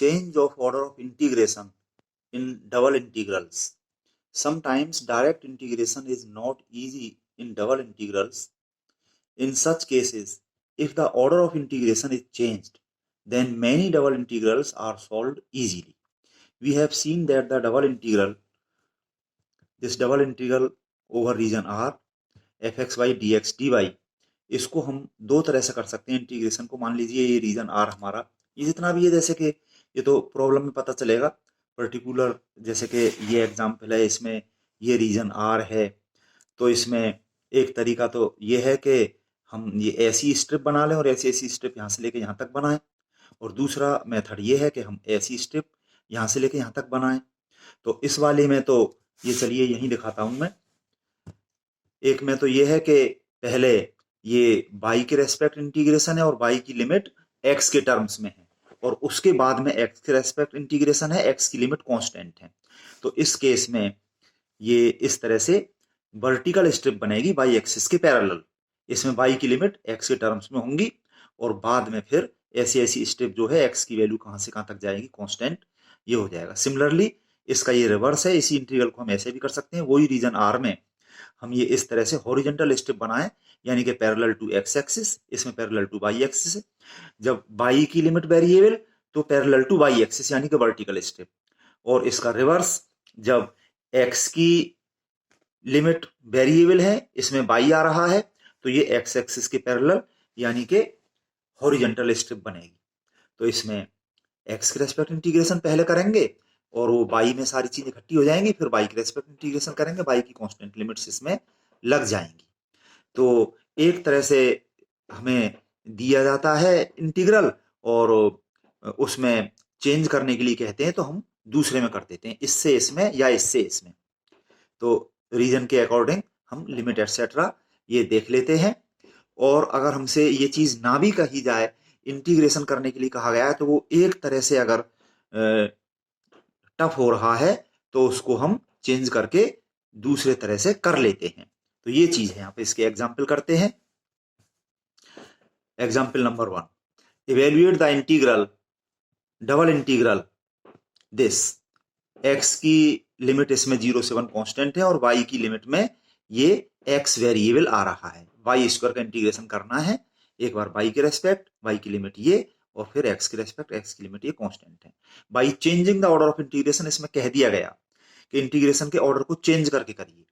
change of order of integration in double integrals. Sometimes direct integration is not easy in double integrals. In such cases, if the order of integration is changed, then many double integrals are solved easily. We have seen that the double integral over region R, fx by dx dy, इसको हम दो तरह से कर सकते हैं integration को। मान लीजिए ये रीजन आर हमारा, ये जितना भी है, जैसे कि ये तो प्रॉब्लम में पता चलेगा पर्टिकुलर, जैसे कि ये एग्जांपल है, इसमें ये रीजन आर है, तो इसमें एक तरीका तो ये है कि हम ये ऐसी स्ट्रिप बना लें और ऐसी ऐसी स्ट्रिप यहाँ से लेके यहाँ तक बनाएं, और दूसरा मेथड ये है कि हम ऐसी स्ट्रिप यहाँ से लेके यहाँ तक बनाएं। तो इस वाले में तो ये चलिए यहीं दिखाता हूं मैं। एक में तो ये है कि पहले ये y के रेस्पेक्ट इंटीग्रेशन है और y की लिमिट x के टर्म्स में है, और उसके बाद में x के रेस्पेक्ट इंटीग्रेशन है, x की लिमिट कांस्टेंट है। तो इस केस में ये इस तरह से वर्टिकल स्ट्रिप बनेगी y एक्सिस के पैरेलल, इसमें y की लिमिट x के टर्म्स में होंगी, और बाद में फिर ऐसी ऐसी स्ट्रिप जो है x की वैल्यू कहां से कहां तक जाएगी, कांस्टेंट, ये हो जाएगा। सिमिलरली इसका ये रिवर्स है, इसी इंटीग्रल को हम ऐसे भी कर सकते हैं। वही रीजन आर में हम ये इस तरह से हॉरिजॉन्टल स्ट्रिप बनाएं, यानी कि पैरेलल टू एक्स एक्सिस, इसमें पैरेलल टू वाई एक्सिस है। जब वाई की लिमिट वेरिएबल तो पैरेलल टू वाई एक्सिस यानी कि वर्टिकल स्ट्रिप, और इसका रिवर्स जब एक्स की लिमिट वेरिएबल है, इसमें वाई आ रहा है, तो ये एक्स एक्सिस के पैरेलल यानी कि हॉरिजॉन्टल स्ट्रिप बनेगी। तो इसमें एक्स के रेस्पेक्ट इंटीग्रेशन पहले करेंगे और वो बाई में सारी चीज इकट्ठी हो जाएंगी, फिर बाई के रेस्पेक्ट इंटीग्रेशन करेंगे, बाई की कांस्टेंट लिमिट्स इसमें लग जाएंगी। तो एक तरह से हमें दिया जाता है इंटीग्रल, और उसमें चेंज करने के लिए कहते हैं तो हम दूसरे में कर देते हैं, इससे इसमें या इससे इसमें। तो रीजन के अकॉर्डिंग हम लिमिट एटसेट्रा ये देख लेते हैं। और अगर हमसे ये चीज ना भी कही जाए, इंटीग्रेशन करने के लिए कहा गया है, तो वो एक तरह से अगर टफ हो रहा है तो उसको हम चेंज करके दूसरे तरह से कर लेते हैं। तो ये चीज है, यहाँ पे इसके एग्जाम्पल करते हैं। Example number 1, evaluate the integral double integral this. x की लिमिट इसमें 0 से 1 कांस्टेंट है, और y की लिमिट में ये x वेरिएबल आ रहा है। y स्क्वायर का इंटीग्रेशन करना है, एक बार y के रेस्पेक्ट, y की लिमिट ये, और फिर x के रेस्पेक्ट, x की लिमिट ये कांस्टेंट है। By changing the order of integration, इसमें कह दिया गया कि इंटीग्रेशन के ऑर्डर को चेंज करके करिए।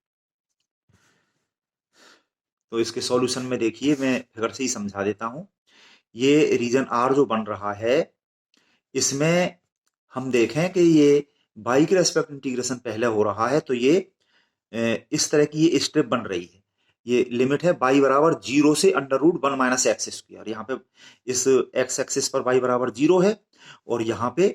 तो इसके सॉल्यूशन में देखिए, मैं फिगर से ही समझा देता हूं। ये रीजन R जो बन रहा है, इसमें हम देखें कि ये y के रेस्पेक्ट इंटीग्रेशन पहले हो रहा है, तो ये इस तरह की ये स्टेप बन रही है। ये लिमिट है y बराबर 0 से √1 माइनस एक्स स्क्वायर। यहाँ पे इस x एक्सिस पर y बराबर 0 है, और यहाँ पे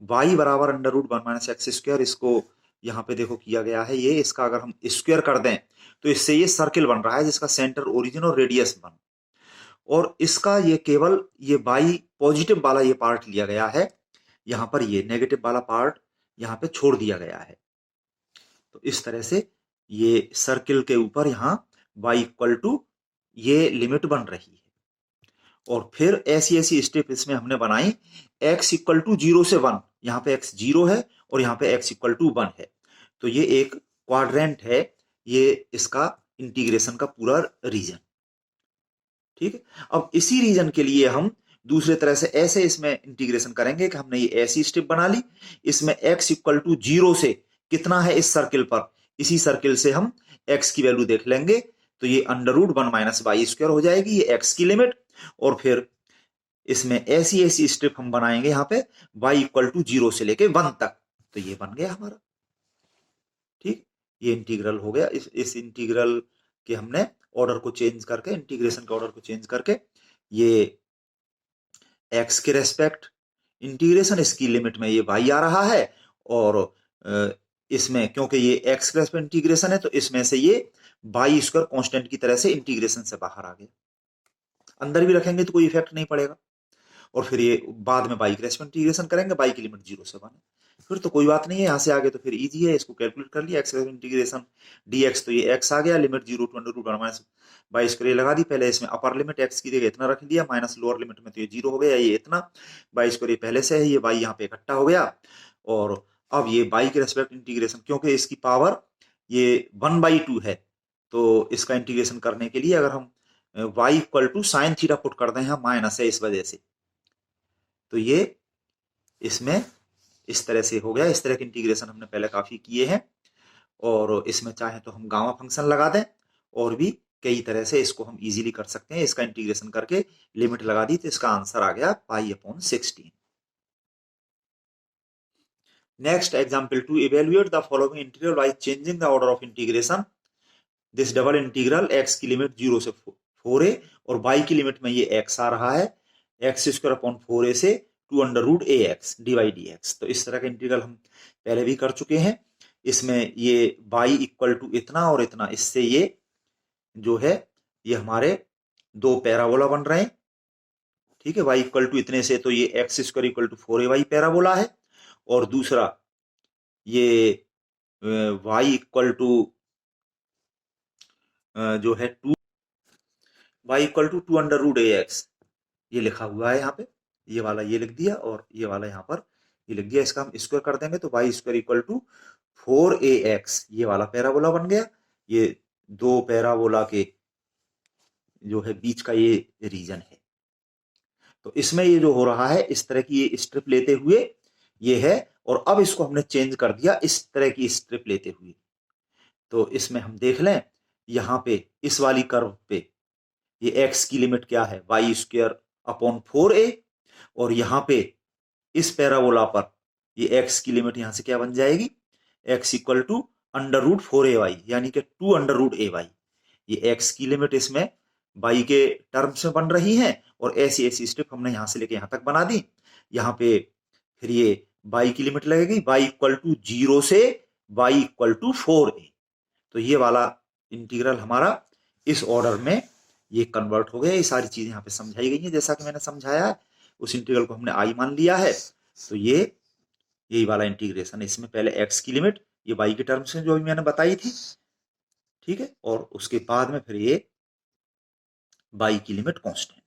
y बराबर √1 माइनस एक्स स्क्वायर, इसको यहाँ पे देखो किया गया है ये, इसका अगर हम स्क्वायर कर दें तो इससे ये सर्किल बन रहा है जिसका सेंटर, ओरिजिन और रेडियस 1, और इसका ये केवल ये y पॉजिटिव वाला ये पार्ट लिया गया है, यहाँ पर ये नेगेटिव वाला पार्ट यहाँ पे छोड़ दिया गया है। तो इस तरह से ये सर्किल के ऊपर यहाँ y इक्वल टू ये लिमिट बन रही है, और फिर ऐसी ऐसी स्टेप इसमें हमने बनाई। x इक्वल टू 0 से 1, यहाँ पे x 0 है और यहाँ पे x इक्वल टू 1 है, तो ये एक क्वाड्रेंट है, ये इसका इंटीग्रेशन का पूरा रीजन। ठीक है, अब इसी रीजन के लिए हम दूसरे तरह से ऐसे इसमें इंटीग्रेशन करेंगे कि हमने ये ऐसी स्टेप बना ली, इसमें x इक्वल टू 0 से कितना है इस सर्किल पर, इसी सर्किल से हम x की वैल्यू देख लेंगे, तो ये √1 माइनस वाई स्क्वायर हो जाएगी, ये x की लिमिट, और फिर इसमें ऐसी ऐसी स्टेप हम बनाएंगे यहाँ पे y इक्वल टू 0 से लेके 1 तक, तो ये बन गया हमारा। ठीक, ये इंटीग्रल हो गया। इस इंटीग्रल के हमने ऑर्डर को चेंज करके, इंटीग्रेशन के ऑर्डर को चेंज करके, ये x के रेस्पेक्ट इंटीग्रेशन, इसकी लिमिट में ये y आ रहा है, और इसमें क्योंकि ये x के रेस्पेक्ट इंटीग्रेशन है, तो इसमें से ये y स्क्वायर कांस्टेंट की तरह से इंटीग्रेशन से बाहर आ गया। अंदर भी रखेंगे तो कोई इफेक्ट नहीं पड़ेगा, और फिर ये बाद में y के रेस्पेक्ट इंटीग्रेशन करेंगे, y की लिमिट 0 से 1 है। फिर तो कोई बात नहीं है, यहाँ से आगे तो फिर इजी है, इसको कैलकुलेट कर लिया, एक्स इंटीग्रेशन dx, तो ये x आ गया, limit 0 to under root minus by square लगा दी। पहले इसमें अपर लिमिट x की जगह इतना रख लिया, माइनस लोअर लिमिट में तो ये 0 हो गया, ये इतना बाई स्क्वायर ये पहले से है, ये बाई यहाँ पे इकट्ठा हो गया। और अब ये बाई के रेस्पेक्ट इंटीग्रेशन, क्योंकि इसकी पावर ये 1/2 है, तो इसका इंटीग्रेशन करने के लिए अगर हम y equal to sine theta put कर दें, यहाँ माइनस है इस वजह से, तो ये इसमें इस तरह से हो गया। इस तरह के इंटीग्रेशन हमने पहले काफी किए हैं, और इसमें चाहे तो हम गामा फंक्शन लगा दें, और भी कई तरह से इसको हम इजीली कर सकते हैं। इसका इंटीग्रेशन करके लिमिट लगा दी तो इसका आंसर आ गया π/16। Next example 2, evaluate the following integral by changing the order of integration. This double integral x की लिमिट 0 से 4a और y की लिमिट में ये x आ रहा है, x² 4a से 2 अंडर रूट ax dy/dx। तो इस तरह का इंटीग्रल हम पहले भी कर चुके हैं। इसमें ये y इक्वल टू इतना और इतना, इससे ये जो है ये हमारे दो पैराबोला बन रहे हैं, ठीक है। y इक्वल टू इतने से तो ये x² equal to 4ay parabola है, और दूसरा ये y इक्वल टू जो है 2 y equal to 2 under root ax, ये लिखा हुआ है यहाँ पे, ये वाला ये लिख दिया और ये वाला यहाँ पर ये लिख दिया। इसका हम स्क्वायर कर देंगे तो y² इक्वल टू 4ax, ये वाला पैराबोला बन गया। ये दो पैराबोला के जो है बीच का ये रीजन है। तो इसमें ये जो हो रहा है, इस तरह की ये स्ट्रिप लेते हुए ये है, और अब इसको हमने चेंज कर दिया इस तरह की स्ट्रिप लेते हुए। तो इसमें हम देख लें, यहाँ पे इस वाली कर्व पे ये x की लिमिट क्या है, y² 4a, और यहाँ पे इस पैराबोला पर ये x की लिमिट यहाँ से क्या बन जाएगी, x equal to under root 4ay, यानी कि 2 अंडर रूट ay। ये x की लिमिट इसमें y के टर्म्स में बन रही है, और ऐसी ऐसी स्टेप हमने यहाँ से लेके यहाँ तक बना दी। यहाँ पे फिर ये y की लिमिट लगेगी, y इक्वल टू 0 से y इक्वल टू 4a। तो ये वाला इंटीग्रल हमारा इस ऑर्डर में ये कन्वर्ट हो गया। ये सारी चीजें यहाँ पे समझाई गई हैं जैसा कि मैंने समझाया है। उस इंटीग्रल को हमने आई मान लिया है, तो ये यही वाला इंटीग्रेशन है। इसमें पहले x की लिमिट ये y के टर्म्स में जो भी मैंने बताई थी, ठीक है, और उसके बाद में फिर ये y की लिमिट कांस्टेंट।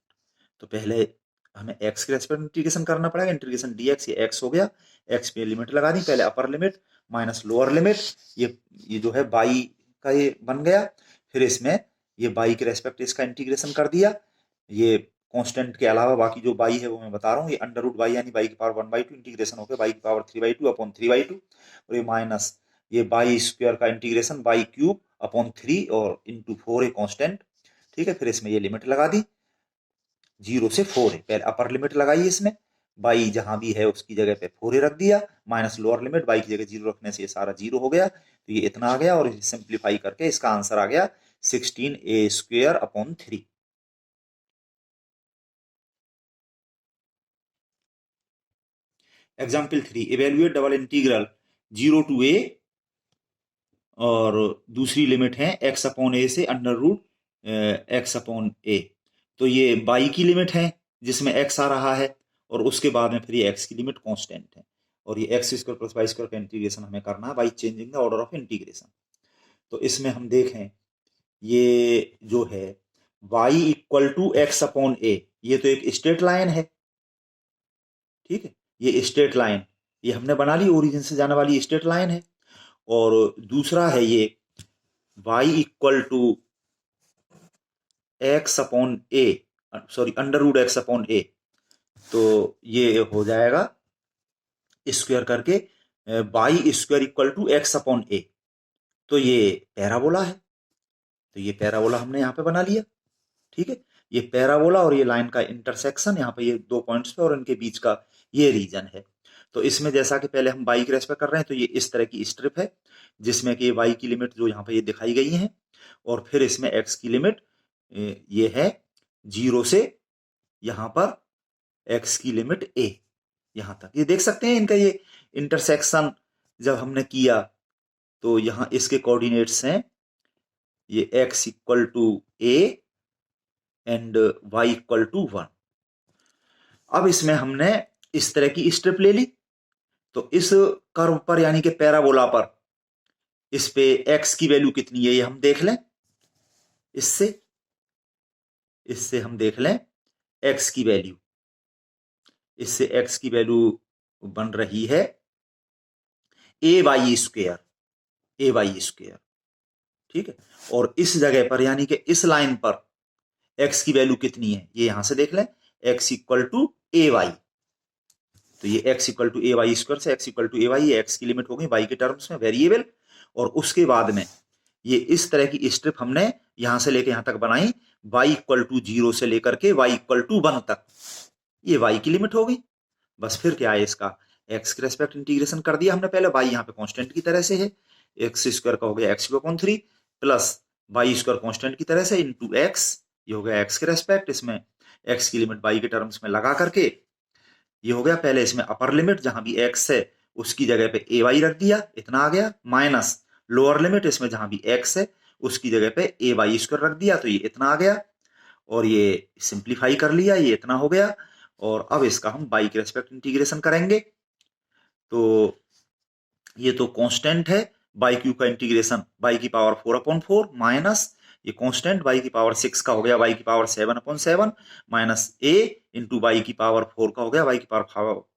तो पहले हमें x के रेस्पेक्ट इंटीग्रेशन करना पड़ेगा, इंटीग्रेशन dx, ये x हो गया, x पे लिमिट लगा दी, पहले upper limit minus lower limit, ये जो है y का ये बन गया। फिर इसमें ये y के रेस्पेक्ट इसका इंटीग्रेशन कर दिया। ये कांस्टेंट के अलावा बाकी जो y है वो मैं बता रहा हूँ, ये अंडर रूट y यानी y की पावर 1/2 इंटीग्रेशन होकर y की पावर 3/2 अपॉन 3/2, और ये माइनस ये y² का इंटीग्रेशन y³ 3 और इंटू 4 कांस्टेंट, ठीक है। फिर इसमें ये लिमिट लगा दी 0 से 4a, पहले अपर लिमिट लगाई इसमें, y जहां भी है उसकी जगह पे 4a रख दिया, माइनस लोअर लिमिट y की जगह 0 रखने से ये सारा 0 हो गया, तो ये इतना आ गया, और सिंप्लीफाई करके इसका आंसर आ गया 16a² 3। Example 3, evaluate double integral 0 to a, और दूसरी लिमिट है x/a से अंडर रूट x/a। तो ये y की लिमिट है जिसमें x आ रहा है, और उसके बाद में फिर ये x की लिमिट कांस्टेंट है, और ये x² प्लस y² का इंटीग्रेशन हमें करना है by changing the order of integration. तो इसमें हम देखें, ये जो है y इक्वल टू x/a, ये तो एक स्ट्रेट लाइन है, ठीक है, ये स्ट्रेट लाइन ये हमने बना ली, ओरिजिन से जाने वाली स्ट्रेट लाइन है। और दूसरा है ये y equal to x/a, sorry under root x/a, तो ये हो जाएगा स्क्वायर करके y² इक्वल टू x/a। तो ये पैराबोला है, तो ये पैराबोला हमने यहाँ पे बना लिया, ठीक है। ये पैराबोला और ये लाइन का इंटरसेक्शन, यहाँ पे ये दो पॉइंट्स पे और इनके बीच का ये रीजन है। तो इसमें जैसा कि पहले हम y की रेस्पेक्ट कर रहे हैं, तो ये इस तरह की स्ट्रिप है जिसमें कि y की लिमिट जो यहाँ पे ये दिखाई गई है, और फिर इसमें x की लिमिट ये है 0 से यहाँ पर x की लिमिट a, यहाँ तक ये देख सकते हैं। इनका ये इंटरसेक्शन जब हमने किया तो यहाँ इसके कोऑर्डिनेट्स हैं, ये x equal to a and y equal to 1। अब इसमें हमने इस तरह की स्ट्रिप ले ली, तो इस कर्व पर यानी कि पैराबोला पर इस पे x की वैल्यू कितनी है ये हम देख लें। इससे इससे हम देख लें x की वैल्यू। इससे x की वैल्यू बन रही है ए वाई स्क्वेयर, ए वाई स्क्वेयर। ठीक है, और इस जगह पर यानी कि इस लाइन पर x की वैल्यू कितनी है ये यहां से देख लें, x equal to A Y. तो ये x equal to A Y square से x equal to A Y, x की लिमिट हो गई y के टर्म्स में वेरिएबल। और उसके बाद में ये इस तरह की स्ट्रिप हमने यहां से लेकर यहां तक बनाई, y इक्वल टू 0 से लेकर के y इक्वल टू 1 तक, ये y की लिमिट हो गई। बस फिर क्या है, इसका x के रेस्पेक्ट इंटीग्रेशन कर दिया हमने पहले, y यहाँ पे कांस्टेंट की तरह से है, x स्क्वायर का हो गया x³ plus y square constant की तरह से इंटू x, ये हो गया x के रेस्पेक्ट। इसमें x की लिमिट y के टर्म्स में लगा करके ये हो गया, पहले इसमें अपर लिमिट जहां भी x है उसकी जगह पे ए वाई रख दिया, इतना आ गया, माइनस लोअर लिमिट इसमें जहां भी x है उसकी जगह पे ए वाई स्क्वायर रख दिया, तो ये इतना आ गया। और ये सिंप्लीफाई कर लिया, ये इतना हो गया। और अब इसका हम y के रेस्पेक्ट इंटीग्रेशन करेंगे, तो ये तो कांस्टेंट है, बाई क्यू का इंटीग्रेशन y की पावर 4/4 माइनस ये कांस्टेंट y की पावर 6 का हो गया y की power 7/7 minus a into y की पावर 4 का हो गया y की पावर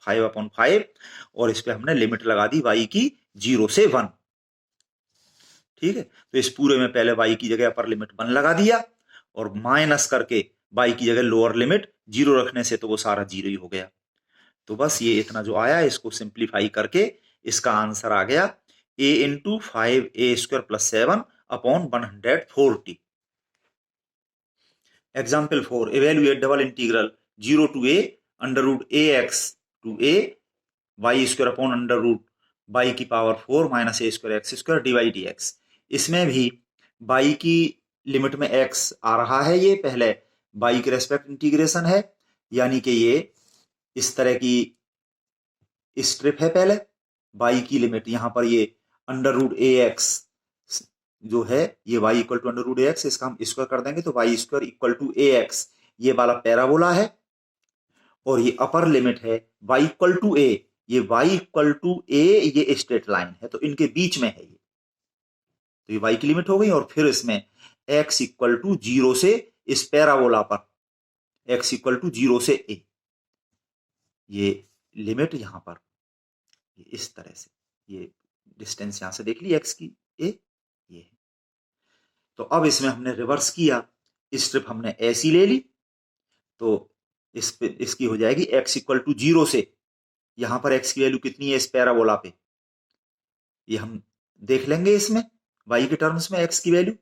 5/5। और इस पे हमने लिमिट लगा दी y की 0 से 1। ठीक है, तो इस पूरे में पहले y की जगह अपर लिमिट 1 लगा दिया और माइनस करके y की जगह लोअर लिमिट 0 रखने से तो वो सारा 0 ही हो गया। तो बस ये इतना जो आया इसको सिंप्लीफाई करके इसका आंसर आ गया a into 5a² plus 7/140। Example 4, evaluate double integral 0 to a under root ax to a y² upon under root y की power 4 minus a² x² dy dx। इसमें भी y की लिमिट में x आ रहा है, ये पहले y के रेस्पेक्ट इंटीग्रेशन है, यानी कि ये इस तरह की स्ट्रिप है, पहले y की लिमिट यहां पर ये अंडर रूट ax जो है ये y equal to under root ax, इसका हम स्क्वायर कर देंगे तो y² इक्वल टू ax, ये वाला पैराबोला है। और ये अपर लिमिट है y इक्वल टू a, ये y इक्वल टू a, ये स्ट्रेट लाइन है तो इनके बीच में है ये, तो ये y की लिमिट हो गई। और फिर इसमें x इक्वल टू 0 से इस पैराबोला पर x इक्वल टू 0 से a, ये लिमिट यहां पर ये इस तरह से, ये डिस्टेंस यहां से देख ली x की a, ये है। तो अब इसमें हमने रिवर्स किया, स्ट्रिप हमने ऐसी ले ली, तो इस पे इसकी हो जाएगी x इक्वल टू 0 से, यहां पर x की वैल्यू कितनी है इस पैराबोला पे ये हम देख लेंगे, इसमें y के टर्म्स में x की वैल्यू,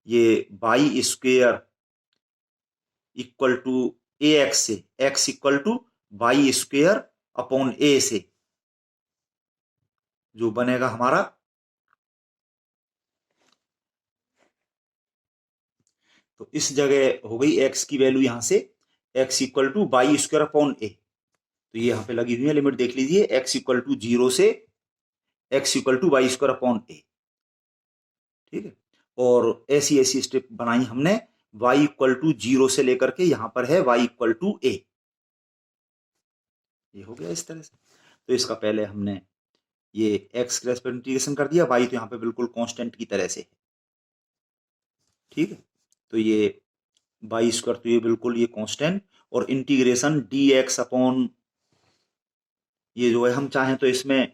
ये y² इक्वल टू ax से x equal to y² upon a से जो बनेगा हमारा, तो इस जगह हो गई x की वैल्यू यहां से x equal to y² upon a, तो ये यहां पे लगी हुई है लिमिट देख लीजिए, x इक्वल टू 0 से x equal to y² upon a। ठीक है, और ऐसी ऐसी स्टेप बनाई हमने, y इक्वल टू 0 से लेकर के यहां पर है y इक्वल टू a, ये हो गया इस तरह से। तो इसका पहले हमने ये x के रेस्पेक्ट इंटीग्रेशन कर दिया, y तो यहाँ पे बिल्कुल कांस्टेंट की तरह से। ठीक है, तो ये y² तो ये बिल्कुल ये कांस्टेंट, और इंटीग्रेशन dx अपॉन ये जो है हम चाहें तो इसमें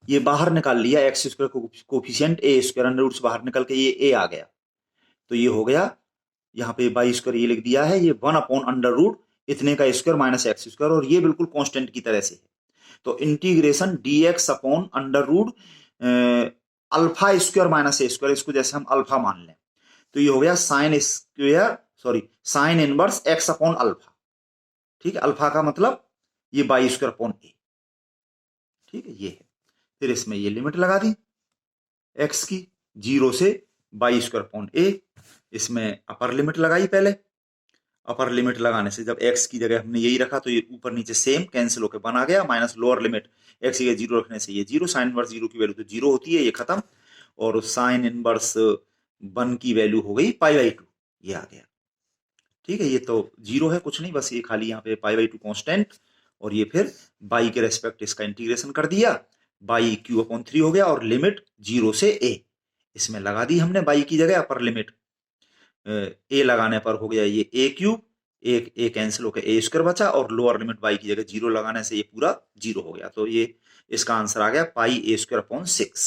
ये बाहर निकाल लिया, x² coefficient a² under root से बाहर निकल के ये a आ गया, तो ये हो गया यहाँ पे y² ये लिख दिया है, ये 1 अपॉन अंडर रूट इतने का स्क्वायर माइनस x², और ये बिल्कुल कांस्टेंट की तरह से है। तो integration dx upon under root α² minus a², इसको जैसे हम अल्फा मान लें, तो ये हो गया sine inverse x upon alpha. ठीक है, अल्फा का मतलब ये y² अपॉन a। ठीक है, ये है। फिर इसमें ये लिमिट लगा दी x की 0 से y² अपॉन a, इसमें अपर लिमिट लगाई पहले, अपर लिमिट लगाने से जब x की जगह हमने यही रखा तो ये ऊपर नीचे सेम कैंसिल होकर बना गया, माइनस लोअर लिमिट x की 0 रखने से ये 0, साइन इनवर्स 0 की वैल्यू तो 0 होती है, ये खत्म, और साइन इनवर्स 1 की वैल्यू हो गई π/2, ये आ गया। ठीक है, ये तो 0 है, कुछ नहीं, बस ये खाली यहाँ पे π/2 कांस्टेंट, और ये फिर बाई के रेस्पेक्ट इसका इंटीग्रेशन कर दिया, बाई क्यू अपॉन 3 हो गया और लिमिट 0 से a इसमें लगा दी हमने बाई की जगह अपर लिमिट। ए लगाने पर हो गया ये ए क्यूब, एक ए कैंसिल होकर ए स्क्वायर बचा और लोअर लिमिट बाई की जगह 0 लगाने से ये पूरा 0 हो गया। तो ये इसका आंसर आ गया pi A square upon 6।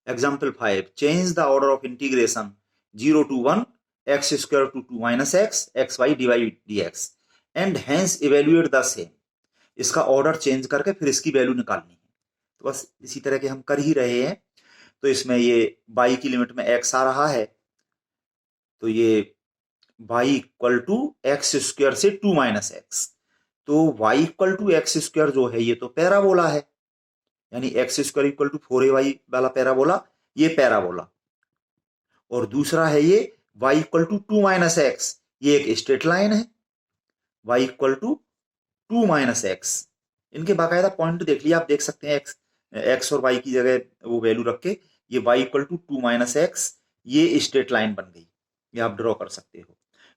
Example 5, change the order of integration 0 to 1 x square to 2 minus x x y divide dx and hence evaluate the same. इसका ऑर्डर चेंज करके फिर इसकी वैल्यू निकालनी है। तो बस इसी तरह के हम कर ही रहे हैं। तो इसमें ये y की लिमिट में x आ रहा है, तो ये y equal to X square से 2 माइनस एक्स। तो y equal to X square जो है ये तो पैराबोला है, यानी x square equal to 4ay वाला पैराबोला, ये पैराबोला। और दूसरा है ये y equal to 2 minus X, ये एक स्ट्रेट लाइन है। y equal to 2 minus X, इनके बाकायदा पॉइंट देख लिया आप, देख सकते हैं x और y की जगह वो वैल्यू रख के ये y equal to 2 minus X, ये स्ट्रेट लाइन बन गई, ये आप ड्रॉ कर सकते हो।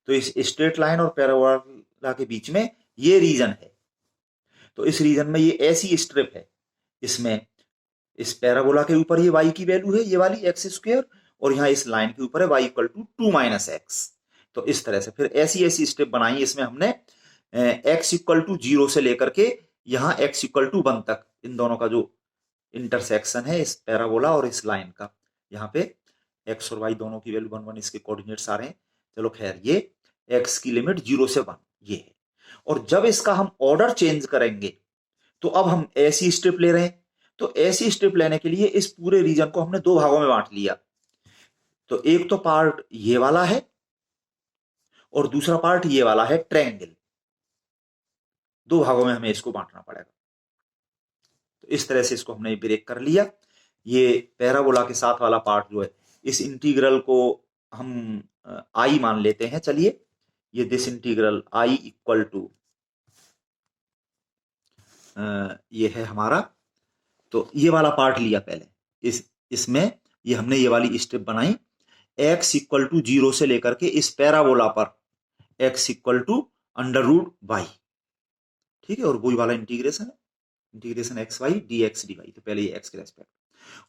तो इस स्ट्रेट लाइन और पैराबोला के बीच में ये रीजन है। तो इस रीजन में ये ऐसी स्ट्रिप है, इसमें इस पैराबोला के ऊपर ये y की वैल्यू है ये वाली एक्स स्क्वायर, और यहाँ इस लाइन के ऊपर है y equal to 2 minus X. तो इस तरह से फिर ऐसी ऐसी स्टेप बनाई, इसमें हमने x इक्वल टू 0 से लेकर के यहाँ x इक्वल टू 1 तक इन दोनों का जो इंटरसेक्शन है इस पैराबोला और इस लाइन का, यहाँ पे x और y दोनों की वैल्यू 1 1 इसके कोऑर्डिनेट्स आ रहे हैं। चलो खैर, ये x की लिमिट 0 से 1 ये है। और जब इसका हम ऑर्डर चेंज करेंगे तो अब हम ऐसी स्टेप ले रहे हैं। तो ऐसी स्टेप लेने के लिए इस पूरे रीजन को हमने 2 भागों में बांट लिया। तो एक तो पार्ट ये वाला है और दूसरा पार्ट ये वाला है, ट्रायंगल। 2 भागों में हमें इसको बांटना पड़ेगा। तो इस तरह से इसको हमने ब्रेक कर लिया। ये पैराबोला के साथ वाला पार्ट जो है, इस इंटीग्रल को हम आई मान लेते हैं। चलिए, ये this integral I equal to ये है हमारा। तो ये वाला पार्ट लिया पहले, इसमें ये हमने ये वाली स्टेप बनाई, x इक्वल टू 0 से लेकर के इस पैराबोला पर x equal to under root Y, ठीक है। और वही वाला इंटीग्रेशन है, integration X Y D X D Y. तो पहले ये x के रेस्पेक्ट,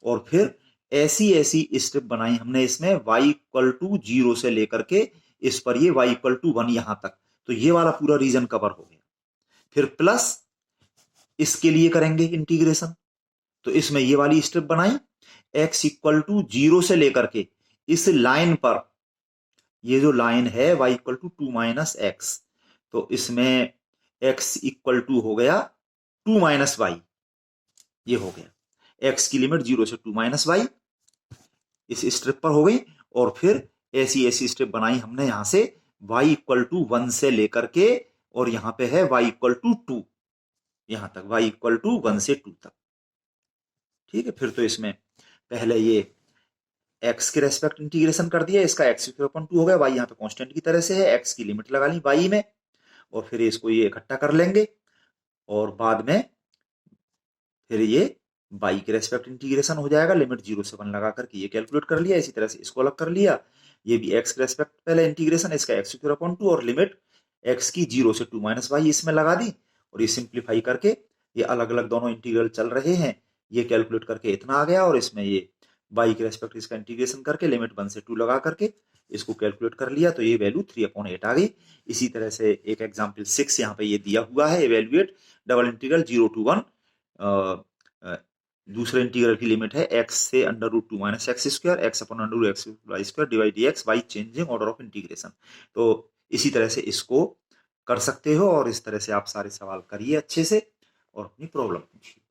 और फिर ऐसी ऐसी स्टेप बनाई हमने इसमें y इक्वल टू 0 से लेकर के इस पर ये y इक्वल टू 1 यहां तक। तो ये वाला पूरा रीजन कवर हो गया। फिर प्लस इसके लिए करेंगे इंटीग्रेशन। तो इसमें ये वाली स्टेप बनाई, x इक्वल टू 0 से लेकर के इस लाइन पर, ये जो लाइन है y equal to 2 minus X, तो इसमें x इक्वल टू हो गया 2 माइनस वाई, ये हो गया x की लिमिट 0 से 2 माइनस वाई इस स्टेप पर हो गई। और फिर ऐसी ऐसी स्टेप बनाई हमने यहां से y इक्वल टू 1 से लेकर के, और यहां पे है y इक्वल टू 2, यहां तक y इक्वल टू 1 से 2 तक, ठीक है। फिर तो इसमें पहले ये x के रेस्पेक्ट इंटीग्रेशन कर दिया, इसका x स्क्वायर अपॉन 2 हो गया, y यहाँ पे कांस्टेंट की तरह से है, x की लिमिट लगा ली y में, और फिर इसको ये इकट्ठा कर लेंगे, और बाद में फिर ये y के रेस्पेक्ट इंटीग्रेशन हो जाएगा, लिमिट 0 से 1 लगा करके ये कैलकुलेट कर लिया। इसी तरह से इसको अलग कर लिया, ये भी x के रेस्पेक्ट पहले इंटीग्रेशन, इसका x स्क्वायर अपॉन 2 और लिमिट x की 0 से 2 माइनस वाई इसमें लगा दी, और ये सिंप्लीफाई करके ये अलग अलग दोनों इंटीग्रल चल रहे हैं, ये कैलकुलेट करके इतना आ गया। और इसमें ये y के रेस्पेक्ट इसका इंटीग्रेशन करके लिमिट 1 से 2 लगा करके इसको कैलकुलेट कर लिया, तो ये वैल्यू 3/8 आ गई। इसी तरह से एक एग्जांपल 6 यहाँ पे ये दिया हुआ है, इवेल्युएट डबल इंटीग्रल 0 to 1, दूसरे इंटीग्रल की लिमिट है x से under root 2 minus X square x upon under root X Y square divide dx by changing order of integration. तो इसी तरह से इसको कर सकते हो, और इस तरह से आप सारे सवाल करिए अच्छे से और अपनी प्रॉब्लम पूछिए।